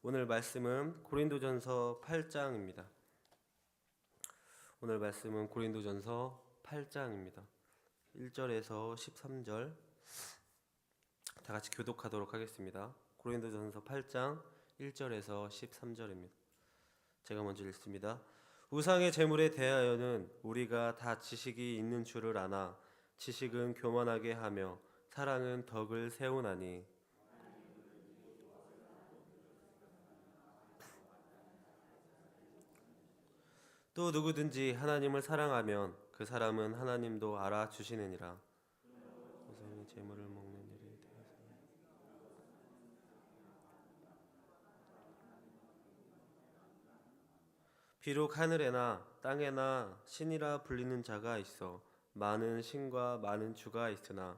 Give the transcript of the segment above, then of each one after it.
오늘 말씀은 고린도전서 8장입니다. 오늘 말씀은 고린도전서 8장입니다. 1절에서 13절 다 같이 교독하도록 하겠습니다. 고린도전서 8장 1절에서 13절입니다. 제가 먼저 읽습니다. 우상의 제물에 대하여는 우리가 다 지식이 있는 줄을 아나 지식은 교만하게 하며 사랑은 덕을 세우나니 또 누구든지 하나님을 사랑하면 그 사람은 하나님도 알아주시느니라. 우상의 제물을 먹는 일에 대해서 비록 하늘에나 땅에나 신이라 불리는 자가 있어 많은 신과 많은 주가 있으나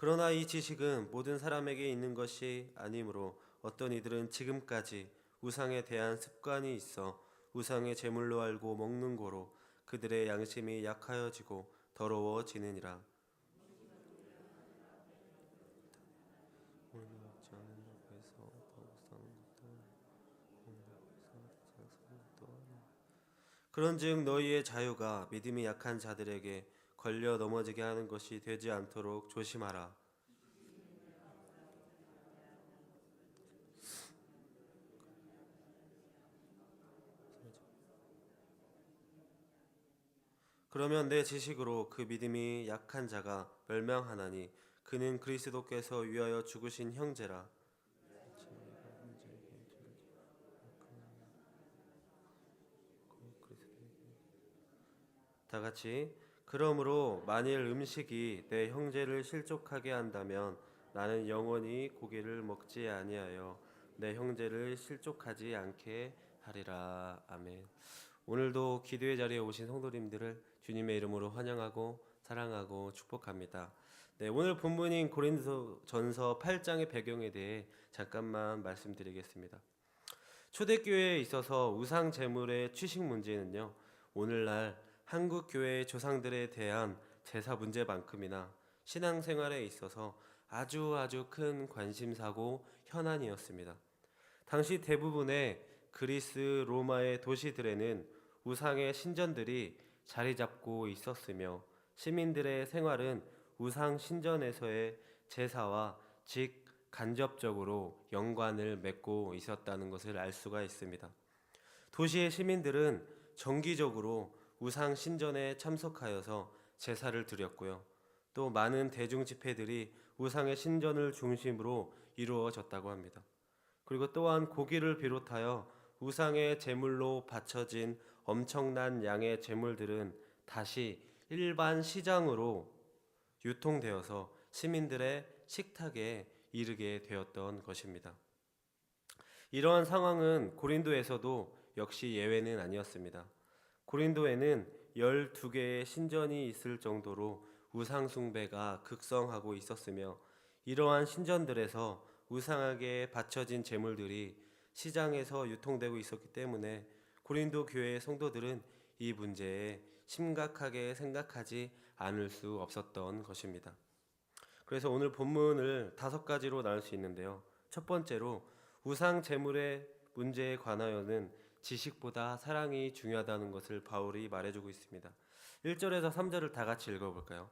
그러나 이 지식은 모든 사람에게 있는 것이 아니므로 어떤 이들은 지금까지 우상에 대한 습관이 있어 우상의 제물로 알고 먹는 고로 그들의 양심이 약하여지고 더러워지느니라. 그런즉 너희의 자유가 믿음이 약한 자들에게 걸려 넘어지게 하는 것이 되지 않도록 조심하라. 그러면 내 지식으로 그 믿음이 약한 자가 멸망하나니 그는 그리스도께서 위하여 죽으신 형제라. 다 같이 그러므로 만일 음식이 내 형제를 실족하게 한다면 나는 영원히 고기를 먹지 아니하여 내 형제를 실족하지 않게 하리라. 아멘. 오늘도 기도의 자리에 오신 성도님들을 주님의 이름으로 환영하고 사랑하고 축복합니다. 네, 오늘 본문인 고린도전서 8장의 배경에 대해 잠깐만 말씀드리겠습니다. 초대교회에 있어서 우상 제물의 취식 문제는요, 오늘날 한국 교회의 조상들에 대한 제사 문제만큼이나 신앙생활에 있어서 아주 큰 관심사고 현안이었습니다. 당시 대부분의 그리스, 로마의 도시들에는 우상의 신전들이 자리 잡고 있었으며 시민들의 생활은 우상 신전에서의 제사와 간접적으로 연관을 맺고 있었다는 것을 알 수가 있습니다. 도시의 시민들은 정기적으로 우상 신전에 참석하여서 제사를 드렸고요. 또 많은 대중 집회들이 우상의 신전을 중심으로 이루어졌다고 합니다. 그리고 또한 고기를 비롯하여 우상의 제물로 바쳐진 엄청난 양의 제물들은 다시 일반 시장으로 유통되어서 시민들의 식탁에 이르게 되었던 것입니다. 이러한 상황은 고린도에서도 역시 예외는 아니었습니다. 고린도에는 12개의 신전이 있을 정도로 우상 숭배가 극성하고 있었으며 이러한 신전들에서 우상에게 바쳐진 제물들이 시장에서 유통되고 있었기 때문에 고린도 교회의 성도들은 이 문제에 심각하게 생각하지 않을 수 없었던 것입니다. 그래서 오늘 본문을 5가지로 나눌 수 있는데요. 첫 번째로 우상 제물의 문제에 관하여는 지식보다 사랑이 중요하다는 것을 바울이 말해주고 있습니다. 1절에서 3절을 다 같이 읽어볼까요?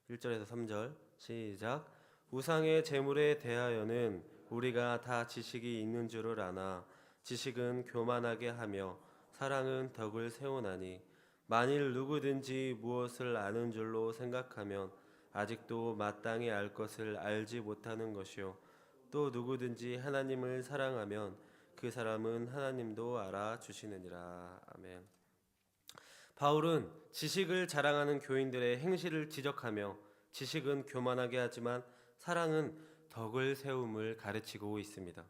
1절에서 3절 시작. 우상의 제물에 대하여는 우리가 다 지식이 있는 줄을 아나 지식은 교만하게 하며 사랑은 덕을 세우나니 만일 누구든지 무엇을 아는 줄로 생각하면 아직도 마땅히 알 것을 알지 못하는 것이요 또 누구든지 하나님을 사랑하면 그 사람은 하나님도 알아주시느니라. 아멘. 바울은 지식을 자랑하는 교인들의 행실을 지적하며 지식은 교만하게 하지만 사랑은 덕을 세움을 가르치고 있습니다.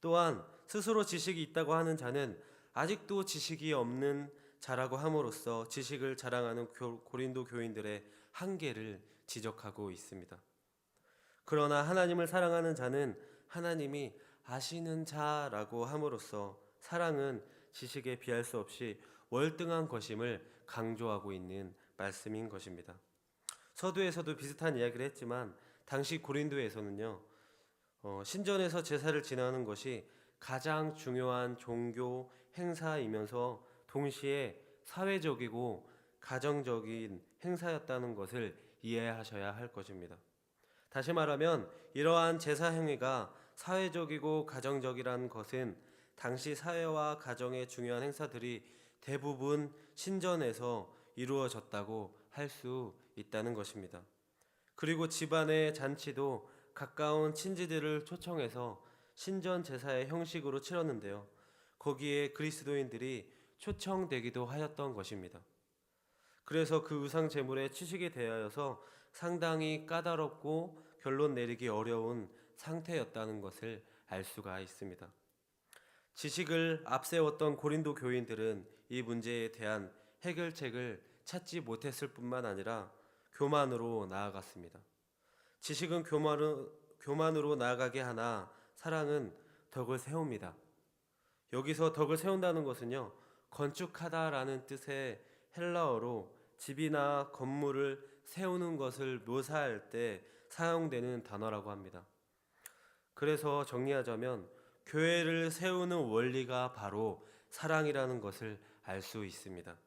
또한 스스로 지식이 있다고 하는 자는 아직도 지식이 없는 자라고 함으로써 지식을 자랑하는 고린도 교인들의 한계를 지적하고 있습니다. 그러나 하나님을 사랑하는 자는 하나님이 아시는 자라고 함으로써 사랑은 지식에 비할 수 없이 월등한 것임을 강조하고 있는 말씀인 것입니다. 서두에서도 비슷한 이야기를 했지만 당시 고린도에서는요, 신전에서 제사를 지내는 것이 가장 중요한 종교 행사이면서 동시에 사회적이고 가정적인 행사였다는 것을 이해하셔야 할 것입니다. 다시 말하면 이러한 제사 행위가 사회적이고 가정적이라는 것은 당시 사회와 가정의 중요한 행사들이 대부분 신전에서 이루어졌다고 할 수 있다는 것입니다. 그리고 집안의 잔치도 가까운 친지들을 초청해서 신전 제사의 형식으로 치렀는데요. 거기에 그리스도인들이 초청되기도 하였던 것입니다. 그래서 그 우상 제물에 취식이 되어서 상당히 까다롭고 결론 내리기 어려운 상태였다는 것을 알 수가 있습니다. 지식을 앞세웠던 고린도 교인들은 이 문제에 대한 해결책을 찾지 못했을 뿐만 아니라 교만으로 나아갔습니다. 지식은 교만으로 나아가게 하나 사랑은 덕을 세웁니다. 여기서 덕을 세운다는 것은요, 건축하다라는 뜻의 헬라어로 집이나 건물을 세우는 것을 묘사할 때 사용되는 단어라고 합니다. 그래서 정리하자면 교회를 세우는 원리가 바로 사랑이라는 것을 알 수 있습니다.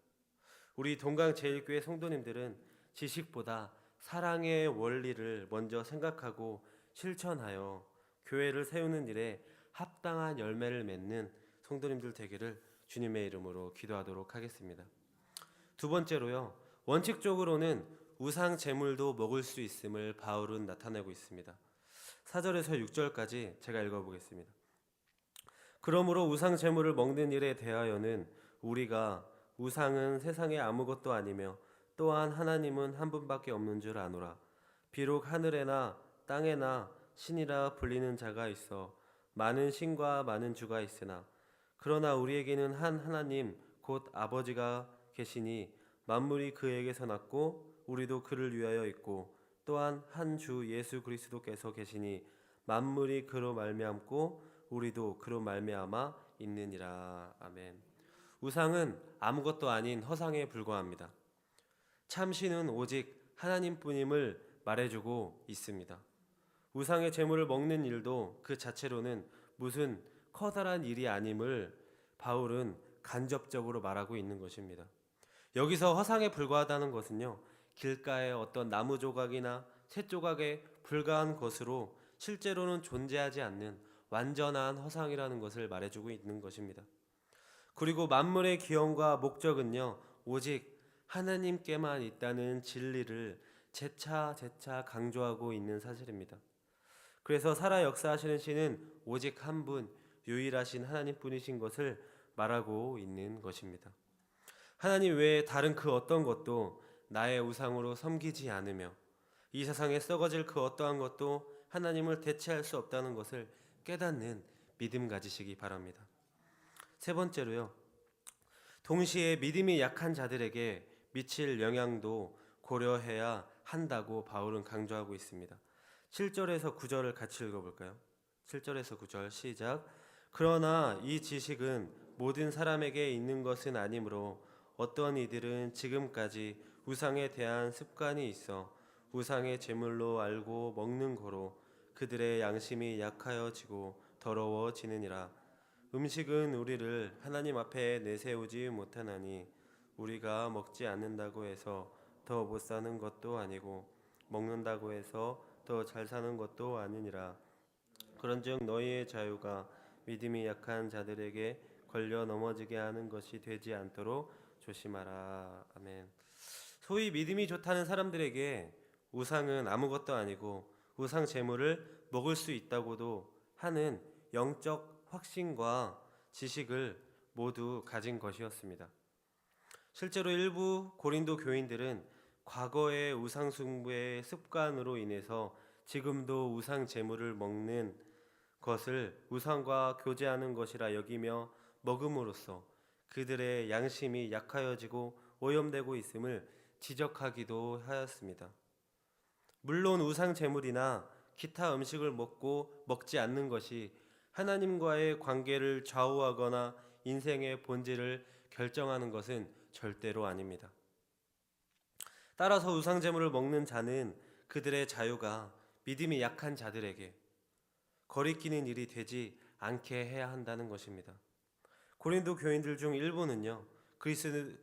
우리 동강제일교회 성도님들은 지식보다 사랑의 원리를 먼저 생각하고 실천하여 교회를 세우는 일에 합당한 열매를 맺는 성도님들 되기를 주님의 이름으로 기도하도록 하겠습니다. 두 번째로요, 원칙적으로는 우상 제물도 먹을 수 있음을 바울은 나타내고 있습니다. 4절에서 6절까지 제가 읽어보겠습니다. 그러므로 우상 제물을 먹는 일에 대하여는 우리가 우상은 세상에 아무것도 아니며 또한 하나님은 한 분밖에 없는 줄 아노라. 비록 하늘에나 땅에나 신이라 불리는 자가 있어 많은 신과 많은 주가 있으나 그러나 우리에게는 한 하나님 곧 아버지가 계시니 만물이 그에게서 났고 우리도 그를 위하여 있고 또한 한 주 예수 그리스도께서 계시니 만물이 그로 말미암고 우리도 그로 말미암아 있느니라. 아멘. 우상은 아무것도 아닌 허상에 불과합니다. 참신은 오직 하나님뿐임을 말해주고 있습니다. 우상의 제물을 먹는 일도 그 자체로는 무슨 커다란 일이 아님을 바울은 간접적으로 말하고 있는 것입니다. 여기서 허상에 불과하다는 것은요, 길가의 어떤 나무 조각이나 새 조각에 불과한 것으로 실제로는 존재하지 않는 완전한 허상이라는 것을 말해주고 있는 것입니다. 그리고 만물의 기원과 목적은요, 오직 하나님께만 있다는 진리를 재차 강조하고 있는 사실입니다. 그래서 살아 역사하시는 신은 오직 한 분, 유일하신 하나님뿐이신 것을 말하고 있는 것입니다. 하나님 외에 다른 그 어떤 것도 나의 우상으로 섬기지 않으며 이 세상에 썩어질 그 어떠한 것도 하나님을 대체할 수 없다는 것을 깨닫는 믿음 가지시기 바랍니다. 세 번째로요, 동시에 믿음이 약한 자들에게 미칠 영향도 고려해야 한다고 바울은 강조하고 있습니다. 7절에서 9절을 같이 읽어볼까요? 7절에서 9절 시작. 그러나 이 지식은 모든 사람에게 있는 것은 아니므로 어떤 이들은 지금까지 우상에 대한 습관이 있어 우상의 제물로 알고 먹는 거로 그들의 양심이 약하여지고 더러워지느니라. 음식은 우리를 하나님 앞에 내세우지 못하나니 우리가 먹지 않는다고 해서 더 못 사는 것도 아니고 먹는다고 해서 더 잘 사는 것도 아니니라. 그런즉 너희의 자유가 믿음이 약한 자들에게 걸려 넘어지게 하는 것이 되지 않도록 조심하라. 아멘. 소위 믿음이 좋다는 사람들에게 우상은 아무것도 아니고 우상 제물을 먹을 수 있다고도 하는 영적 확신과 지식을 모두 가진 것이었습니다. 실제로 일부 고린도 교인들은 과거의 우상 숭배의 습관으로 인해서 지금도 우상 제물을 먹는 것을 우상과 교제하는 것이라 여기며 먹음으로써 그들의 양심이 약하여지고 오염되고 있음을 지적하기도 하였습니다. 물론 우상 제물이나 기타 음식을 먹고 먹지 않는 것이 하나님과의 관계를 좌우하거나 인생의 본질을 결정하는 것은 절대로 아닙니다. 따라서 우상제물을 먹는 자는 그들의 자유가 믿음이 약한 자들에게 거리끼는 일이 되지 않게 해야 한다는 것입니다. 고린도 교인들 중 일부는요,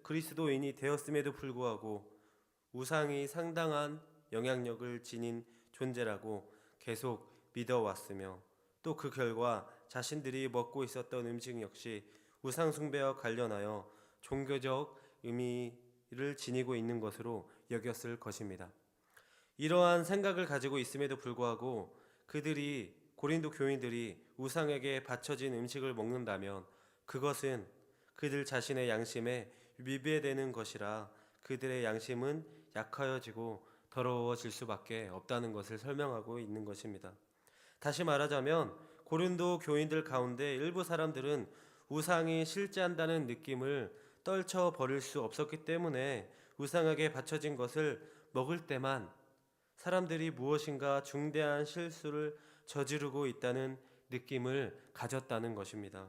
그리스도인이 되었음에도 불구하고 우상이 상당한 영향력을 지닌 존재라고 계속 믿어왔으며, 또 그 결과 자신들이 먹고 있었던 음식 역시 우상 숭배와 관련하여 종교적 의미를 지니고 있는 것으로 여겼을 것입니다. 이러한 생각을 가지고 있음에도 불구하고 고린도 교인들이 우상에게 바쳐진 음식을 먹는다면 그것은 그들 자신의 양심에 위배되는 것이라 그들의 양심은 약하여지고 더러워질 수밖에 없다는 것을 설명하고 있는 것입니다. 다시 말하자면 고린도 교인들 가운데 일부 사람들은 우상이 실제한다는 느낌을 떨쳐버릴 수 없었기 때문에 우상에게 바쳐진 것을 먹을 때만 사람들이 무엇인가 중대한 실수를 저지르고 있다는 느낌을 가졌다는 것입니다.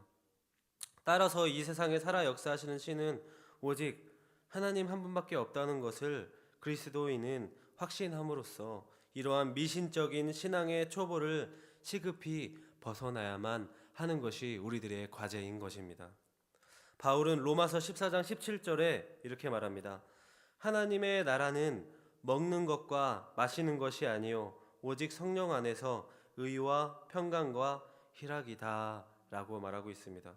따라서 이 세상에 살아 역사하시는 신은 오직 하나님 한 분밖에 없다는 것을 그리스도인은 확신함으로써 이러한 미신적인 신앙의 초보를 시급히 벗어나야만 하는 것이 우리들의 과제인 것입니다. 바울은 로마서 14장 17절에 이렇게 말합니다. 하나님의 나라는 먹는 것과 마시는 것이 아니요 오직 성령 안에서 의와 평강과 희락이다 라고 말하고 있습니다.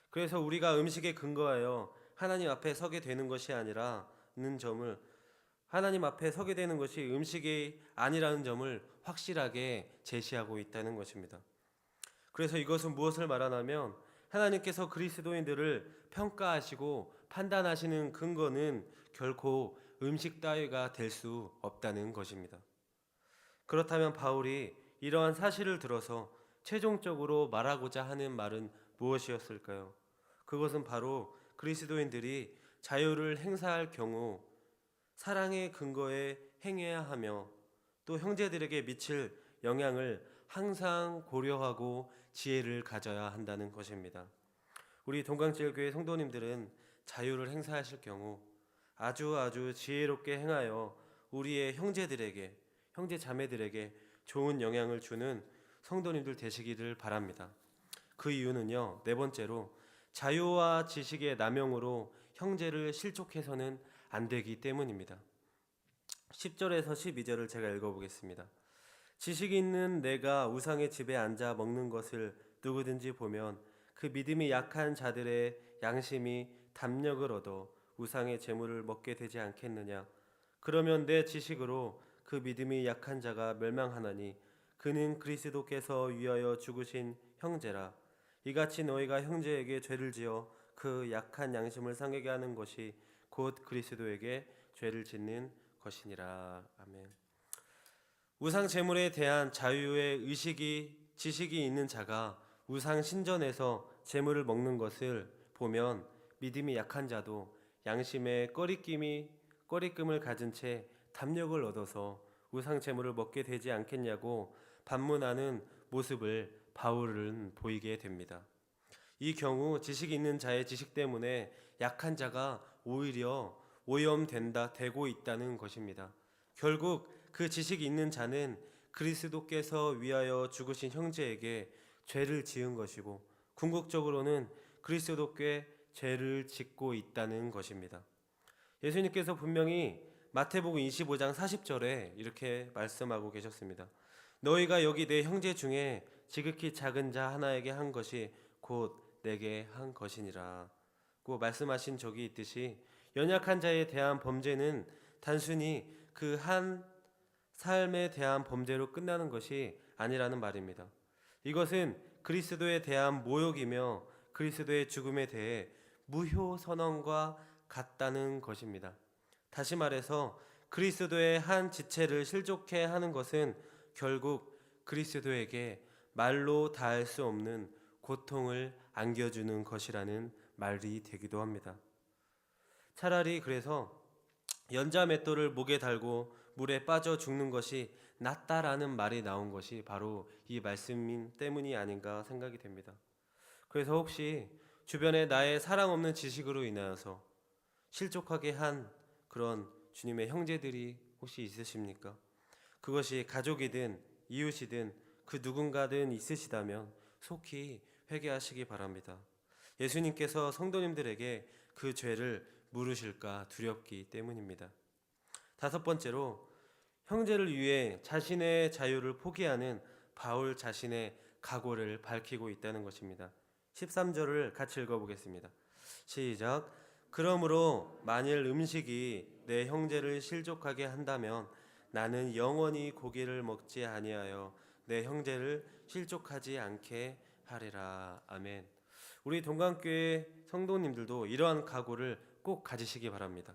그래서 우리가 음식에 근거하여 하나님 앞에 서게 되는 것이 아니라는 점을, 하나님 앞에 서게 되는 것이 음식이 아니라는 점을 확실하게 제시하고 있다는 것입니다. 그래서 이것은 무엇을 말하냐면 하나님께서 그리스도인들을 평가하시고 판단하시는 근거는 결코 음식 따위가 될 수 없다는 것입니다. 그렇다면 바울이 이러한 사실을 들어서 최종적으로 말하고자 하는 말은 무엇이었을까요? 그것은 바로 그리스도인들이 자유를 행사할 경우 사랑의 근거에 행해야 하며 또 형제들에게 미칠 영향을 항상 고려하고 지혜를 가져야 한다는 것입니다. 우리 동강제일교회 성도님들은 자유를 행사하실 경우 아주 지혜롭게 행하여 우리의 형제 자매들에게 좋은 영향을 주는 성도님들 되시기를 바랍니다. 그 이유는요, 네 번째로 자유와 지식의 남용으로 형제를 실족해서는 안 되기 때문입니다. 10절에서 12절을 제가 읽어보겠습니다. 지식이 있는 내가 우상의 집에 앉아 먹는 것을 누구든지 보면 그 믿음이 약한 자들의 양심이 담력을 얻어 우상의 제물을 먹게 되지 않겠느냐. 그러면 내 지식으로 그 믿음이 약한 자가 멸망하나니 그는 그리스도께서 위하여 죽으신 형제라. 이같이 너희가 형제에게 죄를 지어 그 약한 양심을 상하게 하는 것이 곧 그리스도에게 죄를 짓는 것이니라. 아멘. 우상 제물에 대한 자유의 지식이 있는 자가 우상 신전에서 제물을 먹는 것을 보면 믿음이 약한 자도 양심에 꺼리낌을 가진 채 담력을 얻어서 우상 제물을 먹게 되지 않겠냐고 반문하는 모습을 바울은 보이게 됩니다. 이 경우 지식이 있는 자의 지식 때문에 약한 자가 오히려 오염되고 있다는 것입니다. 결국 그 지식이 있는 자는 그리스도께서 위하여 죽으신 형제에게 죄를 지은 것이고 궁극적으로는 그리스도께 죄를 짓고 있다는 것입니다. 예수님께서 분명히 마태복음 25장 40절에 이렇게 말씀하고 계셨습니다. 너희가 여기 내 형제 중에 지극히 작은 자 하나에게 한 것이 곧 내게 한 것이니라 고 말씀하신 적이 있듯이 연약한 자에 대한 범죄는 단순히 그 한 삶에 대한 범죄로 끝나는 것이 아니라는 말입니다. 이것은 그리스도에 대한 모욕이며 그리스도의 죽음에 대해 무효 선언과 같다는 것입니다. 다시 말해서 그리스도의 한 지체를 실족해 하는 것은 결국 그리스도에게 말로 다할 수 없는 고통을 안겨주는 것이라는 말이 되기도 합니다. 차라리 그래서 연자 맷돌을 목에 달고 물에 빠져 죽는 것이 낫다라는 말이 나온 것이 바로 이 말씀 때문이 아닌가 생각이 됩니다. 그래서 혹시 주변에 나의 사랑 없는 지식으로 인하여서 실족하게 한 그런 주님의 형제들이 혹시 있으십니까? 그것이 가족이든 이웃이든 그 누군가든 있으시다면 속히 회개하시기 바랍니다. 예수님께서 성도님들에게 그 죄를 물으실까 두렵기 때문입니다. 다섯 번째로 형제를 위해 자신의 자유를 포기하는 바울 자신의 각오를 밝히고 있다는 것입니다. 13절을 같이 읽어보겠습니다. 시작. 그러므로 만일 음식이 내 형제를 실족하게 한다면 나는 영원히 고기를 먹지 아니하여 내 형제를 실족하지 않게 하리라. 아멘. 우리 동강교회 성도님들도 이러한 각오를 꼭 가지시기 바랍니다.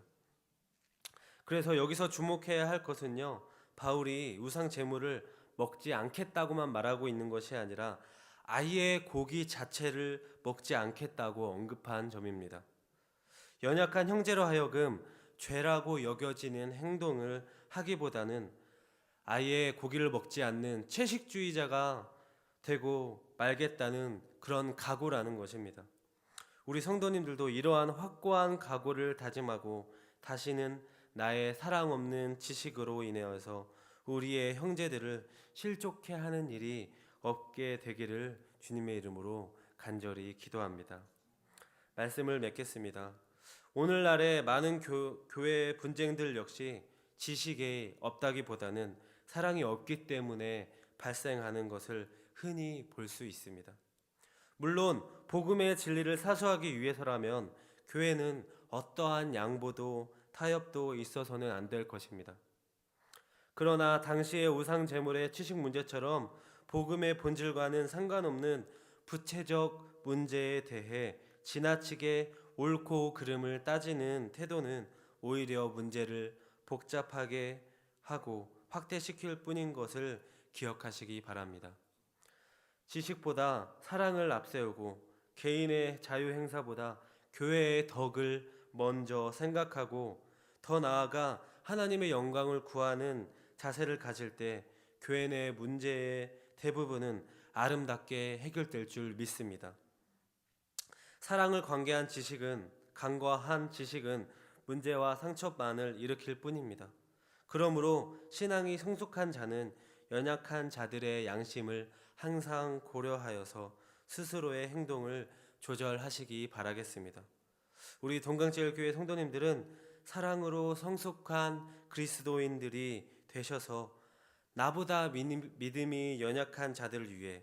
그래서 여기서 주목해야 할 것은요, 바울이 우상 제물을 먹지 않겠다고만 말하고 있는 것이 아니라 아예 고기 자체를 먹지 않겠다고 언급한 점입니다. 연약한 형제로 하여금 죄라고 여겨지는 행동을 하기보다는 아예 고기를 먹지 않는 채식주의자가 되고 말겠다는 그런 각오라는 것입니다. 우리 성도님들도 이러한 확고한 각오를 다짐하고 다시는 나의 사랑 없는 지식으로 인하여서 우리의 형제들을 실족해 하는 일이 없게 되기를 주님의 이름으로 간절히 기도합니다. 말씀을 맺겠습니다. 오늘날의 많은 교회 분쟁들 역시 지식이 없다기보다는 사랑이 없기 때문에 발생하는 것을 흔히 볼 수 있습니다. 물론 복음의 진리를 사수하기 위해서라면 교회는 어떠한 양보도 타협도 있어서는 안 될 것입니다. 그러나 당시의 우상 제물의 취식 문제처럼 복음의 본질과는 상관없는 부채적 문제에 대해 지나치게 옳고 그름을 따지는 태도는 오히려 문제를 복잡하게 하고 확대시킬 뿐인 것을 기억하시기 바랍니다. 지식보다 사랑을 앞세우고 개인의 자유 행사보다 교회의 덕을 먼저 생각하고 더 나아가 하나님의 영광을 구하는 자세를 가질 때 교회 내 문제의 대부분은 아름답게 해결될 줄 믿습니다. 사랑을 관계한 지식은 간과한 지식은 문제와 상처만을 일으킬 뿐입니다. 그러므로 신앙이 성숙한 자는 연약한 자들의 양심을 항상 고려하여서 스스로의 행동을 조절하시기 바라겠습니다. 우리 동강제일교회 성도님들은 사랑으로 성숙한 그리스도인들이 되셔서 나보다 믿음이 연약한 자들을 위해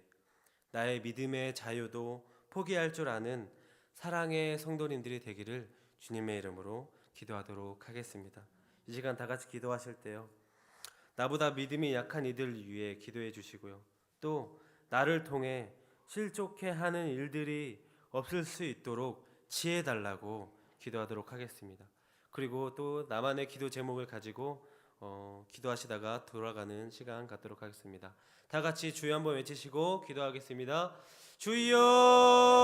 나의 믿음의 자유도 포기할 줄 아는 사랑의 성도님들이 되기를 주님의 이름으로 기도하도록 하겠습니다. 이 시간 다 같이 기도하실 때요, 나보다 믿음이 약한 이들을 위해 기도해 주시고요, 또 나를 통해 실족해 하는 일들이 없을 수 있도록 지혜 달라고 기도하도록 하겠습니다. 그리고 또 나만의 기도 제목을 가지고 기도하시다가 돌아가는 시간 갖도록 하겠습니다. 다 같이 주여 한번 외치시고 기도하겠습니다. 주여!